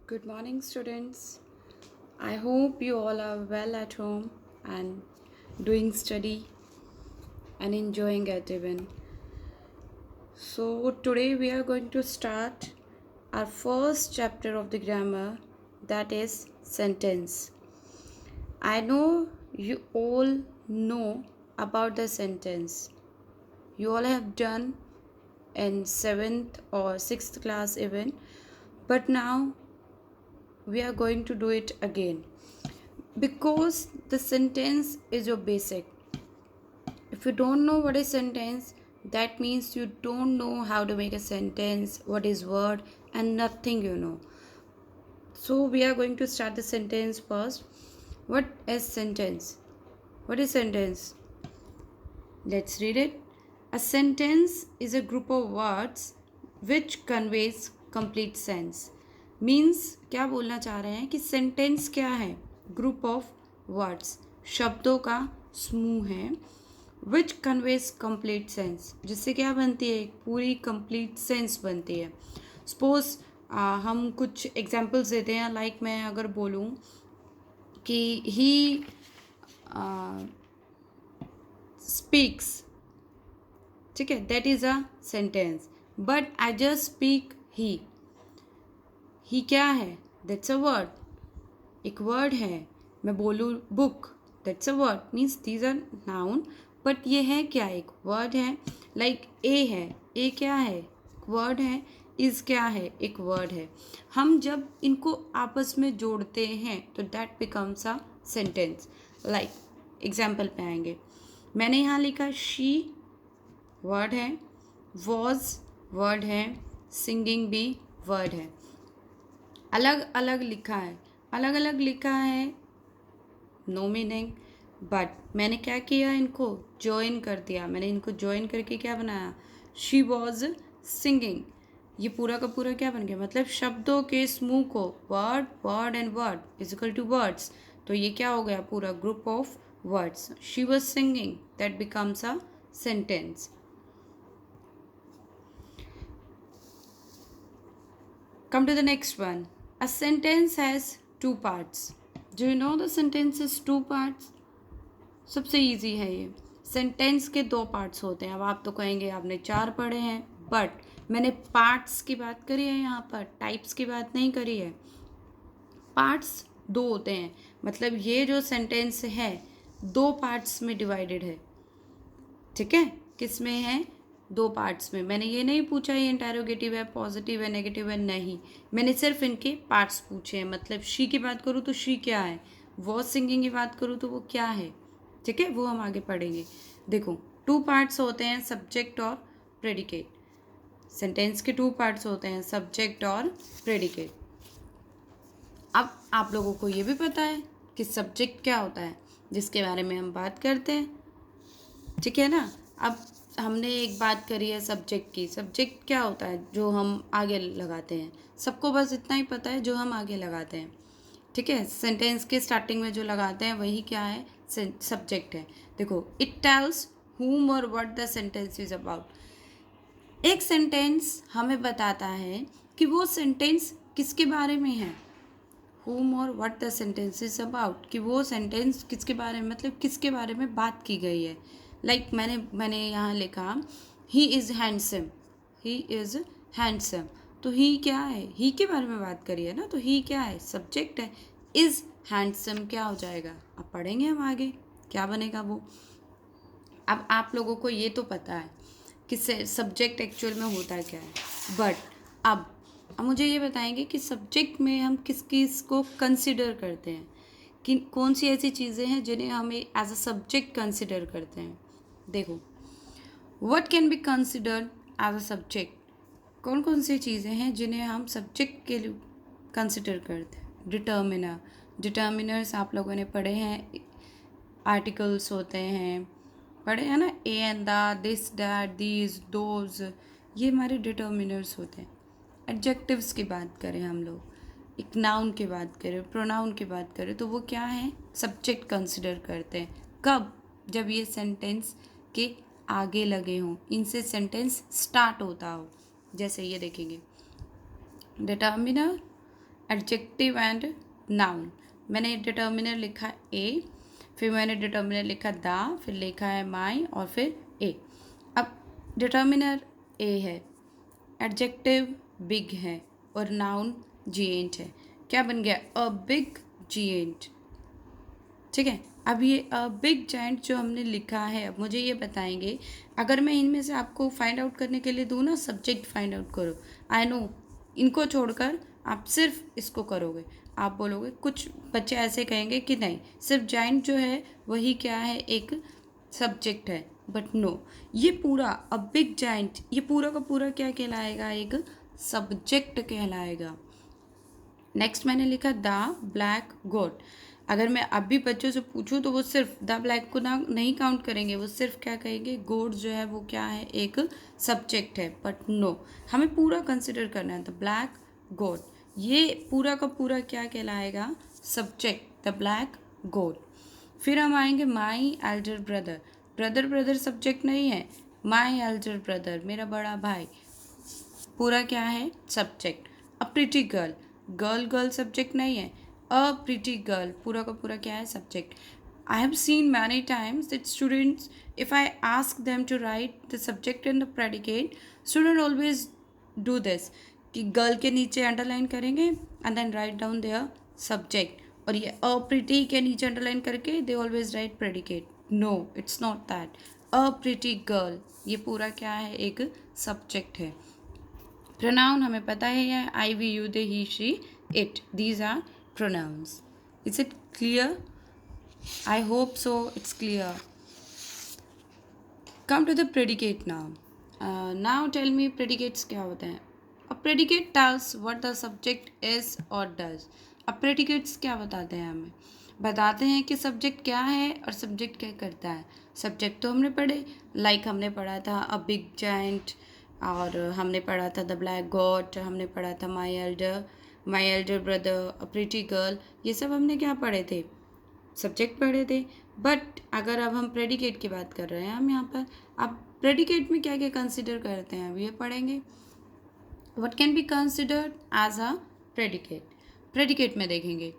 Good morning, students. I hope you all are well at home and doing study and enjoying it even. So, today we are going to start our first chapter of the grammar, that is sentence. I know you all know about the sentence. You all have done in 7th or 6th class even, but now we are going to do it again because the sentence is your basic. If you don't know what is sentence, that means you don't know how to make a sentence, what is word, and nothing you know. So we are going to start the sentence first. What is sentence? What is sentence? Let's read it. A sentence is a group of words which conveys complete sense. Means क्या बोलना चाह रहे हैं कि sentence क्या है? Group of words, शब्दों का समूह है विच कन्वेज कंप्लीट सेंस, जिससे क्या बनती है? एक पूरी कंप्लीट सेंस बनती है. सपोज हम कुछ एग्जाम्पल्स देते हैं. लाइक मैं अगर बोलूँ कि ही स्पीक्स, ठीक है, that is a sentence. But I just speak he क्या है? दैट्स अ वर्ड, एक वर्ड है. मैं बोलूँ book, that's a word, means these are noun. But ये है क्या? एक वर्ड है. लाइक ए है, ए क्या है? वर्ड है. इज क्या है? एक वर्ड है. हम जब इनको आपस में जोड़ते हैं तो that becomes a sentence. Like example पे आएंगे. मैंने यहाँ लिखा शी, वर्ड है. वॉज वर्ड है. सिंगिंग भी वर्ड है. अलग अलग लिखा है, अलग अलग लिखा है, नो मीनिंग. बट मैंने क्या किया? इनको ज्वाइन कर दिया. मैंने इनको ज्वाइन करके क्या बनाया? She was singing. ये पूरा का पूरा क्या बन गया? मतलब शब्दों के समूह को, word word and word is equal to words, तो ये क्या हो गया? पूरा group of words. She was singing, that becomes a sentence. Come to the next one. A sentence has two parts. Do you know the sentence has two parts? सबसे easy है ये. Sentence के दो पार्ट्स होते हैं. अब आप तो कहेंगे आपने चार पढ़े हैं, बट मैंने पार्ट्स की बात करी है यहाँ पर, टाइप्स की बात नहीं करी है. पार्ट्स दो होते हैं, मतलब ये जो सेंटेंस है दो पार्ट्स में डिवाइडेड है. ठीक है, किस में है? दो पार्ट्स में. मैंने ये नहीं पूछा ये इंटेरोगेटिव है, पॉजिटिव है, नेगेटिव है, नहीं. मैंने सिर्फ इनके पार्ट्स पूछे हैं. मतलब शी की बात करूँ तो शी क्या है, वो सिंगिंग की बात करूँ तो वो क्या है. ठीक है, वो हम आगे पढ़ेंगे. देखो, टू पार्ट्स होते हैं, सब्जेक्ट और प्रेडिकेट. सेंटेंस के टू पार्ट्स होते हैं, सब्जेक्ट और प्रेडिकेट. अब आप लोगों को ये भी पता है कि सब्जेक्ट क्या होता है, जिसके बारे में हम बात करते हैं. ठीक है ना. अब हमने एक बात करी है सब्जेक्ट की. सब्जेक्ट क्या होता है? जो हम आगे लगाते हैं. सबको बस इतना ही पता है, जो हम आगे लगाते हैं. ठीक है, सेंटेंस के स्टार्टिंग में जो लगाते हैं वही क्या है? सब्जेक्ट है. देखो, इट टेल्स whom और what the sentence is about. एक सेंटेंस हमें बताता है कि वो सेंटेंस किसके बारे में है. whom और what the sentence is about, कि वो सेंटेंस किसके बारे में, मतलब किसके बारे में बात की गई है. लाइक मैंने यहाँ लिखा he is handsome, he is handsome. तो ही क्या है? ही के बारे में बात करी है ना, तो ही क्या है? सब्जेक्ट है. इज़ हैंडसम क्या हो जाएगा? अब पढ़ेंगे हम आगे क्या बनेगा वो. अब आप लोगों को ये तो पता है कि सब्जेक्ट एक्चुअल में होता क्या है. बट अब मुझे ये बताएंगे कि सब्जेक्ट में हम किस किस को कंसिडर करते हैं, कि कौन सी ऐसी चीज़ें हैं जिन्हें हमें एज अ सब्जेक्ट कंसिडर करते हैं. देखो, what can be considered as a subject. कौन कौन सी चीज़ें हैं जिन्हें हम सब्जेक्ट के लिए कंसिडर करते हैं. डिटर्मिनर, डिटर्मिनर्स आप लोगों ने पढ़े हैं. आर्टिकल्स होते हैं, पढ़े हैं ना. A and the, this, that, these, those, ये हमारे डिटर्मिनर्स होते हैं. एडजेक्टिव्स की बात करें हम लोग, एक नाउन की बात करें, प्रोनाउन की बात करें, तो वो क्या है? सब्जेक्ट कंसिडर करते हैं. कब? जब ये सेंटेंस के आगे लगे हों, इनसे सेंटेंस स्टार्ट होता हो. जैसे ये देखेंगे, डिटर्मिनर एडजेक्टिव एंड नाउन। मैंने डिटर्मिनर लिखा ए, फिर मैंने डिटर्मिनर लिखा दा, फिर लिखा है माई और फिर ए। अब डिटर्मिनर ए है, एडजेक्टिव बिग है और नाउन जिएंट है। क्या बन गया? A big giant. ठीक है, अब ये अ बिग जाइंट जो हमने लिखा है, अब मुझे ये बताएंगे, अगर मैं इनमें से आपको फाइंड आउट करने के लिए दूँ ना, सब्जेक्ट फाइंड आउट करो, आई नो इनको छोड़कर आप सिर्फ इसको करोगे, आप बोलोगे, कुछ बच्चे ऐसे कहेंगे कि नहीं सिर्फ जाइंट जो है वही क्या है, एक सब्जेक्ट है, बट नो, ये पूरा अ बिग जाइंट, ये पूरा का पूरा क्या कहलाएगा? एक सब्जेक्ट कहलाएगा। नेक्स्ट मैंने लिखा द ब्लैक गोट। अगर मैं अभी बच्चों से पूछूं तो वो सिर्फ द ब्लैक को ना नहीं काउंट करेंगे, वो सिर्फ क्या कहेंगे? गोट जो है वो क्या है? एक सब्जेक्ट है। बट नो, हमें पूरा कंसिडर करना है। द ब्लैक गोट, ये पूरा का पूरा क्या कहलाएगा? सब्जेक्ट, द ब्लैक गोट। फिर हम आएंगे माई elder brother. Brother brother subject नहीं है, माई एल्डर ब्रदर, मेरा बड़ा भाई, पूरा क्या है? सब्जेक्ट। अ pretty girl, girl girl subject नहीं है, अ प्रिटी गर्ल पूरा का पूरा क्या है? Subject. I have seen many times that students, if I ask them to write the subject and the predicate, student always do this, कि girl के नीचे अंडरलाइन करेंगे and then write down their subject, और ये a pretty के नीचे underline करके they always write predicate. No, it's not that. A pretty girl, ये पूरा क्या है? एक सब्जेक्ट है। प्रोनाउन हमें पता है, I we you they he she it, these are pronouns. Is it clear? I hope so it's clear. Come to the predicate now. Now tell me predicates क्या होते हैं? A predicate tells what the subject is और does. अब predicates क्या बताते हैं? हमें बताते हैं कि सब्जेक्ट क्या है और सब्जेक्ट क्या करता है। सब्जेक्ट तो हमने पढ़े, लाइक हमने पढ़ा था अ बिग जाइंट, और हमने पढ़ा था द ब्लैक गॉट, हमने पढ़ा था माई एल्डर ब्रदर, अ प्रिटी गर्ल, ये सब हमने क्या पढ़े थे? सब्जेक्ट पढ़े थे। बट अगर अब हम प्रेडिकेट की बात कर रहे हैं हम यहाँ पर, अब प्रेडिकेट में क्या क्या कंसिडर करते हैं अब ये पढ़ेंगे। What can be considered as a predicate? Predicate में देखेंगे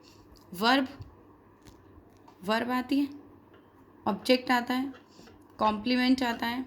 वर्ब, वर्ब आती है, ऑब्जेक्ट आता है, कॉम्प्लीमेंट आता है,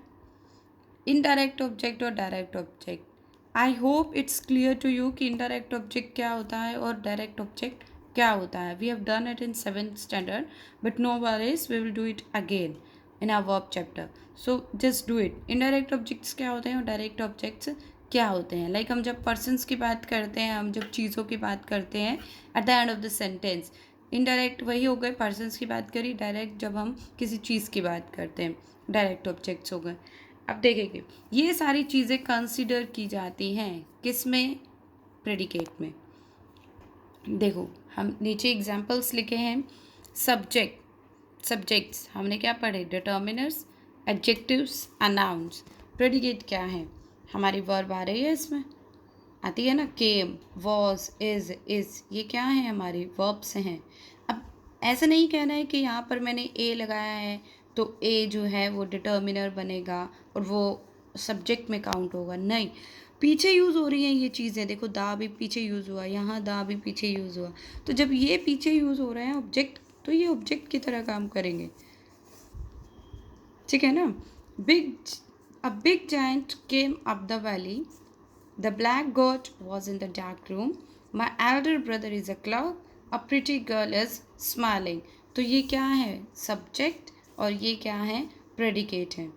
इनडायरेक्ट ऑब्जेक्ट और direct object. I hope it's clear to you कि इनडायरेक्ट ऑब्जेक्ट क्या होता है और डायरेक्ट ऑब्जेक्ट क्या होता है। We have done it in 7th standard, but no worries, we will do it again in our verb chapter, so just do it. Indirect objects क्या होते हैं और डायरेक्ट ऑब्जेक्ट्स क्या होते हैं? लाइक हम जब पर्सन्स की बात करते हैं, हम जब चीज़ों की बात करते हैं at the end of the sentence, indirect वही हो गए, पर्सन्स की बात करी, डायरेक्ट जब हम किसी चीज़ की बात करते हैं, डायरेक्ट ऑब्जेक्ट्स हो गए। अब देखेंगे ये सारी चीज़ें कंसीडर की जाती हैं किस में? प्रेडिकेट में। देखो हम नीचे एग्जांपल्स लिखे हैं। सब्जेक्ट, सब्जेक्ट्स हमने क्या पढ़े? Determiners, adjectives and nouns. Predicate क्या है? हमारी वर्ब आ रही है इसमें, आती है ना, केम, वॉज, इज, ये क्या है? हमारी वर्ब्स हैं। अब ऐसा नहीं कहना है कि यहाँ पर मैंने ए लगाया है तो ए जो है वो डिटर्मिनर बनेगा और वो सब्जेक्ट में काउंट होगा, नहीं। पीछे यूज़ हो रही हैं ये चीज़ें, देखो दा भी पीछे यूज़ हुआ, यहाँ दा भी पीछे यूज़ हुआ, तो जब ये पीछे यूज़ हो रहे हैं ऑब्जेक्ट, तो ये ऑब्जेक्ट की तरह काम करेंगे, ठीक है ना। Big, a big giant came up the valley, the black goat was in the dark room, my elder brother is a cloud, a pretty girl is smiling. तो ये क्या है? सब्जेक्ट, और ये क्या है? प्रेडिकेट है।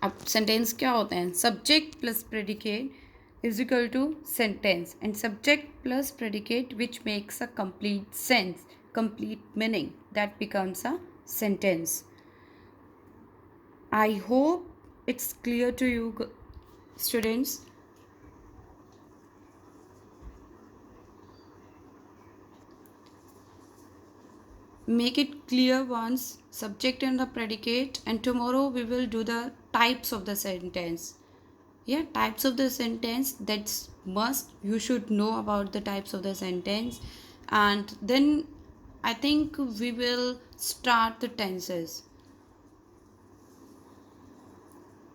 अब सेंटेंस क्या होते हैं? Subject plus predicate is equal to sentence, and subject plus predicate which makes a complete sense, complete meaning, that becomes a sentence. I hope it's clear to you, students. Make it clear once, subject and the predicate, and tomorrow we will do the types of the sentence. Yeah, types of the sentence, that's must, you should know about the types of the sentence. And then I think we will start the tenses.